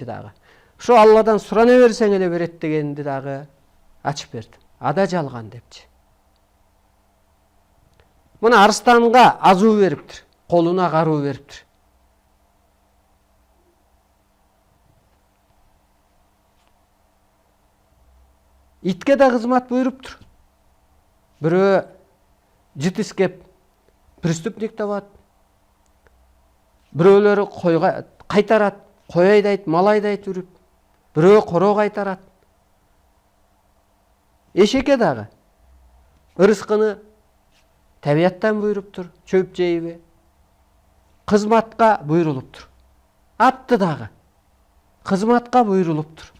дагы. Ошо Алладан сурана берсең эле берет дегенди дагы ачып бердим. Ада жалган депчи. Мына арстанга азуу бериптир, колуна каруу бериптир. Итке да кызмат буйруптур. Бирөө жыт искеп преступник табат. Бирөөлөрү койго кайтарат, кой айдайт, мал айдайт үрүп. Бирөө короо кайтарат. Эшекке дагы ырыскыны табияттан буйруптур, чөп жейби. Кызматка буйрулуптур. Атты дагы кызматка буйрулуптур.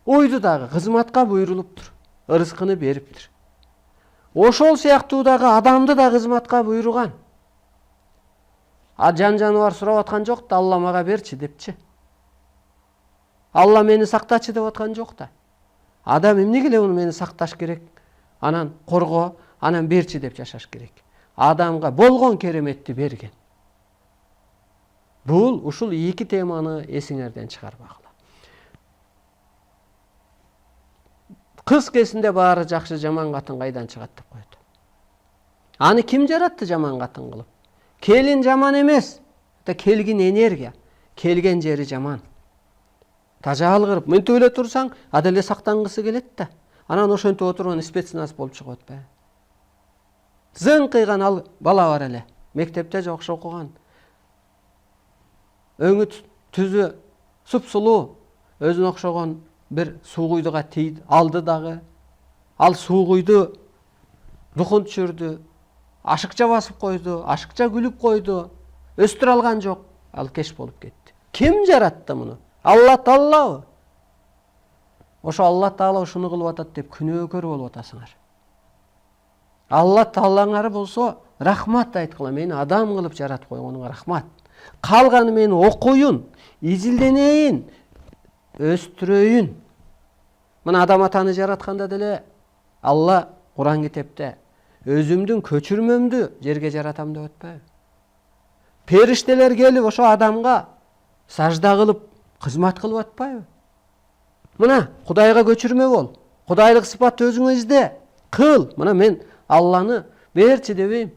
Ойду дагы кызматка буйрулуптур. Ырыскыны бериптир. Ошол сыяктуу дагы адамды да кызматка буйруган. Жаныбар сурап аткан жок да, Алла мага берчи депчи. Алла мени сактачы деп аткан жок да. Адам эмнеге эле муну мени сакташ керек? Анан корго, анан берчи деп жашаш керек. Адамга болгон кереметти берген. Ушул эки теманы эсиңерден чыгарбагыла. Кыз кезинде баары жакшы, жаман катын кайдан чыгат деп койду. Аны ким жаратты жаман катын кылып? Келин жаман эмес. Келген энергия, келген жери жаман. Тажаал кырып, мынтип эле турсаң, ада эле сактангысы келет да. Анан ошентип отурган спецназ болуп чыгып атпайбы? Зың кыйган ал бала бар эле. Мектепте жакшы окуган. Өңү түзү, суп-сулуу, өзүнө окшогон bir суу куйдуга алды дагы. Ал суу куйду, духун түшүрдү, ашыкча басып койду, ашыкча күлүп койду. Өстүрө алган жок, ал кеш болуп кетти. Ким жаратты муну? Алла Таалабы? Ошо Алла Таала ушуну кылып атат деп күнөөкөр болуп атасыңар. Алла Таалаңар болсо рахмат айткыла, мени адам кылып жаратып койгонуңа рахмат. Калганы мени окуйун, изилденейин, өстүрөйүн. Мына адам атаны жаратканда деле Алла Куран китепте өзүмдүн көчүрмөмдү жерге жаратам деп атпайбы? Периштелер келип ошо адамга сажда кылып, кызмат кылып атпайбы? Мына Кудайга көчүрмө бол. Кудайлык сыпатты өзүңө изде. Кыл. Мына мен Алланы берчи дебейм.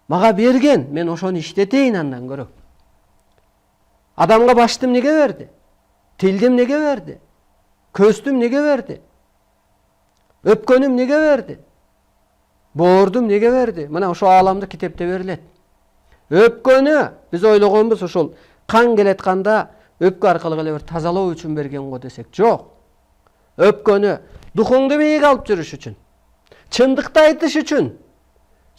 Мага берген, мен ошону иштетейин андан көрө. Адамга башты эмнеге берди? Тилди эмнеге берди? Көздү эмнеге берди? Өпкөнү эмнеге берди? Боорду эмнеге берди? Мына ошо ааламды китепте берилет. Өпкөнү биз ойлогонбуз ошол кан келатканда өпкө аркылуу эле бир тазалоо үчүн берген го десек, жок. Өпкөнү духуңду бийик алып жүрүш үчүн, чындыкты айтыш үчүн.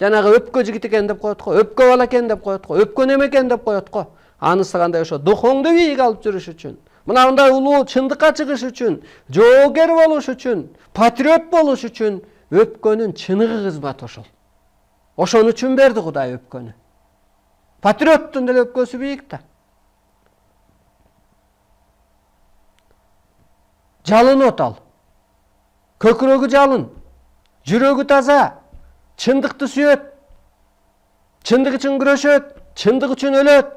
Жанагы өпкө жигит экен деп коет го, өпкө бала экен деп коет го, өпкө неме экен деп коет го. Анысы кандай ошо духуңду бийик алып жүрүш үчүн. Мына мындай улуу чындыкка чыгыш үчүн, жоогер болуш үчүн, патриот болуш үчүн өпкөнүн чыныгы кызмат ошол. Ошон үчүн берди Кудай өпкөнү. Патриоттун деле өпкөсү бийик да. Жалын отал. Көкүрөгү жалын, жүрөгү таза, чындыкты сүйөт, чындык үчүн күрөшөт, чындык үчүн өлөт.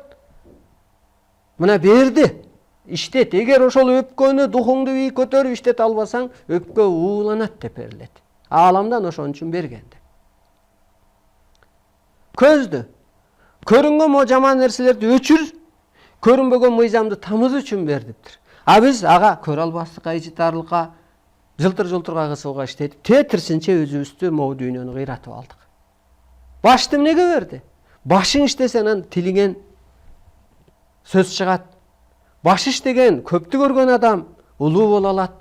Мына берди. İştet, эгер ошол өпкөнү духуңду бийик көтөрүп иштете албасаң, өпкө ууланат деп берилет. Ааламдан ошон үчүн бергенди. Көздү көрүнгөн мо жаман нерселерди өчүр, көрүнбөгөн мыйзамды тамыз үчүн бердиптир. А биз ага көрө албастыкка, ичитарлыкка, жылтыр-жылтырга кысууга иштетип, тетирсинче өзүбүздү могу дүйнөнү кыйратып алдык. Башты эмнеге берди? Башың иштесе анан тилиңен сөз чыгат. Баш иштеген көптү көргөн адам улуу боло алат.